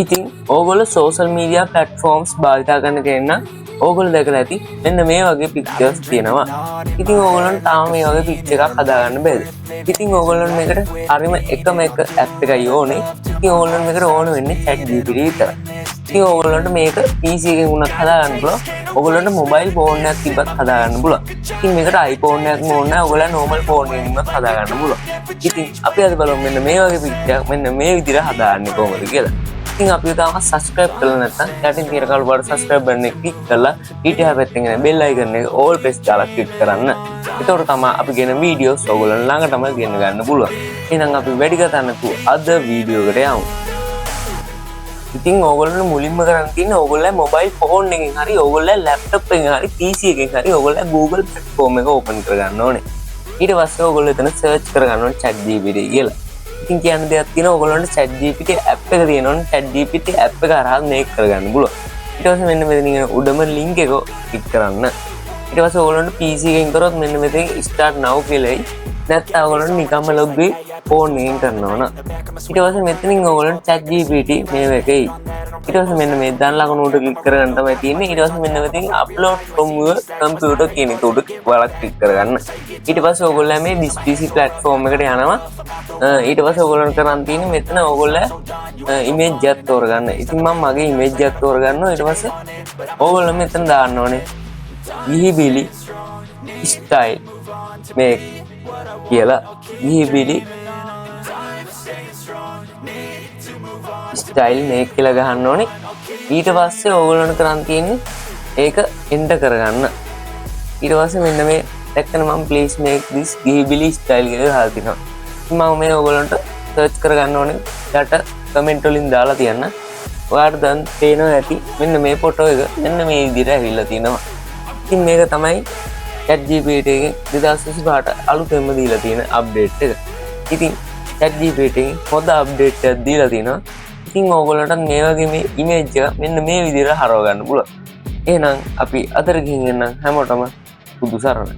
ඉතින් ඕගොල්ලෝ social media platforms භාවිතා කරන කෙනා ඕගොල්ලෝ දැකලා ඇති මෙන්න මේ වගේ pictures තියෙනවා. ඉතින් ඕගොල්ලන්ට තාම මේ වගේ picture එකක් හදාගන්න බැහැ. ඉතින් ඕගොල්ලන්ට මේකට හරිම එකම එක app එකයි ඕනේ. ඉතින් ඕගොල්ලන්ට මේකට ඕන වෙන්නේ ChatGPT විතරයි. ඉතින් ඕගොල්ලන්ට මේක PC එකකින් උනත් හදාගන්න පුළුවන්. ඕගොල්ලන්ට mobile phone එකක් තිබ්බත් හදාගන්න පුළුවන්. ඉතින් මේකට iPhone එකක් ඕන නැහැ. ඕගොල්ලන් normal phone එකකින්වත් හදාගන්න පුළුවන්. ඉතින් අපි අද බලමු මෙන්න මේ වගේ picture එකක් මෙන්න මේ විදිහට හදාගන්නේ කොහොමද කියලා. ඉතින් අපි තාම subscribe කරලා නැත්නම් යටින් තියෙන කළු පාට subscribe button එක click කරලා ඊට එහා පැත්තෙන් එන bell icon එක all press දාලා click කරන්න. එතකොට තමයි අපි ගෙන videos ඔයගොල්ලන් ළඟටම ගෙන ගන්න පුළුවන්. එහෙනම් අපි වැඩි කතා නැතුව අද වීඩියෝ එකට යමු. ඉතින් ඕගොල්ලෝ මුලින්ම කරන්න තියෙන්නේ ඕගොල්ලෝ mobile phone එකෙන් හරි ඕගොල්ලෝ laptop එකෙන් හරි PC එකෙන් හරි ඕගොල්ලෝ Google platform එක open කරගන්න ඕනේ. ඊට පස්සේ ඕගොල්ලෝ එතන search කරගන්න ඕනේ ChatGPT කියලා. ඉතින් කියන්න දෙයක් තියෙනවා ඕගොල්ලන්ට ChatGPT app එක තියෙනවනේ ChatGPT app එක හරහා මේක කරගන්න පුළුවන්. ඊට පස්සේ මෙන්න මෙතන ඉන්න උඩම link එක ක්ලික් කරන්න. ඊට පස්සේ ඕගොල්ලන්ට PC එකෙන් කරොත් මෙන්න මෙතන start now කියලා එයි. නැත්නම් ඕගොල්ලන්ට නිකම්ම log වෙයි phone එකෙන් කරනවා න ะ. ඊට පස්සේ මෙතනින් ඕගොල්ලන්ට ChatGPT මේව එක එයි. ඊට පස්සේ මෙන්න මේ දන් ලකුණු උඩ ක්ලික් කරගන්න තමයි තියෙන්නේ. ඊට පස්සේ මෙන්න මෙතනින් upload from your computer කියන එක උඩ වලක් ක්ලික් කරගන්න. ඊට පස්සේ ඕගොල්ලෝ මේ this PC platform එකට යනවා. ඊට පස්සේ ඕගොල්ලන් කරන් තියෙන්නේ මෙතන ඕගොල්ලෝ image එකක් තෝරගන්න. ඉතින් මම මගේ image එකක් තෝරගන්නවා. ඊට පස්සේ ඕගොල්ලෝ මෙතන දාන්න ඕනේ ගිහිබිලි style make කියලා. ගිහිබිලි style make කියලා ගහන්න ඕනේ. ඊට පස්සේ ඕගොල්ලන් කරන් තියෙන්නේ ඒක enter කරගන්න. ඊට පස්සේ මෙන්න මේ දැක්කම මම please make this ගිහිබිලි style කියලා ගහලා තිනවා. මම මේ ඔයගොල්ලන්ට සර්ච් කරගන්න ඕනේ යට කමෙන්ට් වලින් දාලා තියන්න. ඔයාලට දැන් පේනවා ඇති මෙන්න මේ ෆොටෝ එක මෙන්න මේ විදිහට ඇවිල්ලා තිනවා. ඉතින් මේක තමයි ChatGPT එකේ 2025ට අලුතෙන්ම දීලා තියෙන අප්ඩේට් එක. ඉතින් ChatGPT එකේ හොඳ අප්ඩේට් එකක් දීලා තිනවා. ඉතින් ඕගොල්ලන්ට මේ වගේ මේ ඉමේජ් එක මෙන්න මේ විදිහට හරව ගන්න පුළුවන්. එහෙනම් අපි අතර ගිහින් එන්න හැමෝටම බුදු සරණයි.